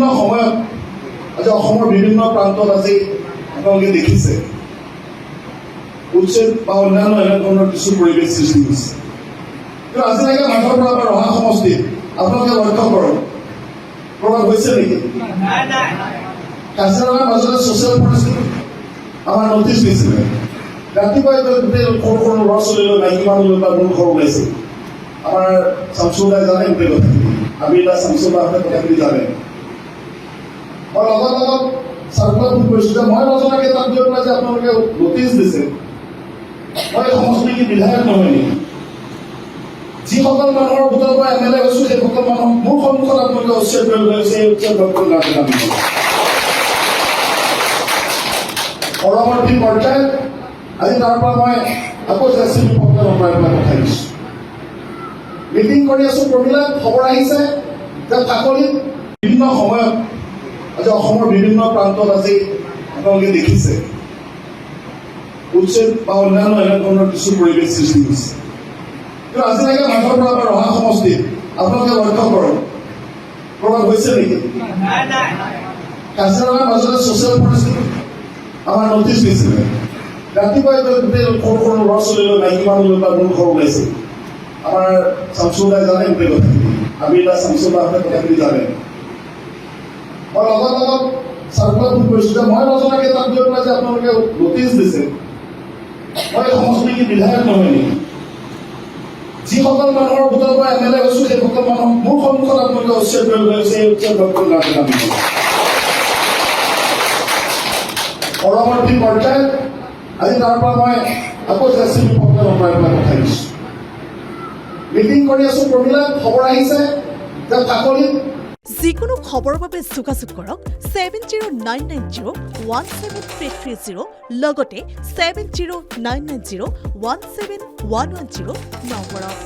বিভিন্ন সময়ত আজি অসমৰ বিভিন্ন প্ৰান্তত আজি আপোনালোকে দেখিছে উচ্ছেদ বা অন্যান্য এনে ধৰণৰ কিছু পৰিৱেশ সৃষ্টি হৈছে। কিন্তু আজিলৈকে মাধৱপুৰ বা ৰহা সমষ্টিত আপোনালোকে লক্ষ্য কৰক প্ৰভাৱ হৈছে নেকি? কাজিৰঙাৰ মাজতে ছ'চিয়েল ফৰেষ্ট আমাৰ নটিচ দিছিলে। ৰাতিপুৱাই গোটেই সৰু সৰু ল'ৰা ছোৱালীলৈ মাইকী মানুহলৈ বা মোৰ ঘৰ ওলাইছিল। আমাৰ শামছুদাই জানে গোটেই কথাখিনি, আবিদা শামছুদাহঁতে কথাখিনি জানে। মই লগত চাৰ্কুলাৰ ফোন কৰিছোঁ যে মই নজনাকৈ তাত গৈ পেলাই যে আপোনালোকে নটিচ দিছে, মই সমষ্টিৰ বিধায়ক নহয় নেকি? যিসকল মানুহৰ ভোটৰ পৰা MLA হৈছোঁ সেইসকল মানুহক মোৰ সন্মুখত আপোনালোকে উচ্ছেদ কৰিবলৈ হৈছে। এই উচ্ছেদ পৰৱৰ্তী পৰ্যায়ত আজি তাৰ পৰা মই আকৌ JCB পক্ষে নকৰাই পেলাই পঠাই দিছোঁ। মিটিং কৰি আছোঁ, প্ৰমিলাত খবৰ আহিছে যে কাকলিত বিভিন্ন সময়ত আজি অসমৰ বিভিন্ন প্ৰান্তত আজি আপোনালোকে দেখিছে উচ্ছেদ বা অন্যান্য এনে ধৰণৰ কিছু পৰিৱেশ সৃষ্টি হৈছে। কিন্তু আজিলৈকে মাধৱপুৰ বা ৰহা সমষ্টিত আপোনালোকে লক্ষ্য কৰক প্ৰভাৱ হৈছে নেকি? কাজিৰঙাৰ মাজতে ছ'চিয়েল ফৰেষ্ট আমাৰ নটিচ দিছিলে। ৰাতিপুৱাই গোটেই সৰু সৰু ল'ৰা ছোৱালীলৈ মাইকী মানুহলৈ বা মোৰ ঘৰ ওলাইছিল। আমাৰ শামছুদাই জানে গোটেই কথাখিনি, আবিদা শামছুদাহঁতে কথাখিনি জানে। মই লগত চাৰ্কুলাৰ ফোন কৰিছোঁ যে মই নজনাকৈ তাত গৈ পেলাই যে আপোনালোকে নটিচ দিছে, মই সমষ্টিৰ বিধায়ক নহয় নেকি? যিসকল মানুহৰ ভোটৰ পৰা MLA হৈছোঁ সেইসকল মানুহক মোৰ সন্মুখত আপোনালোকে উচ্ছেদ কৰিবলৈ হৈছে। এই উচ্ছেদ পৰৱৰ্তী পৰ্যায়ত আজি তাৰ পৰা মই আকৌ JCB পক্ষে নকৰাই পেলাই পঠাই দিছোঁ। মিটিং কৰি আছোঁ, প্ৰমিলাত খবৰ আহিছে যে কাকলিত যিকোনো খবৰৰ বাবে যোগাযোগ কৰক 7099017330 লগতে 7099017110 নম্বৰত।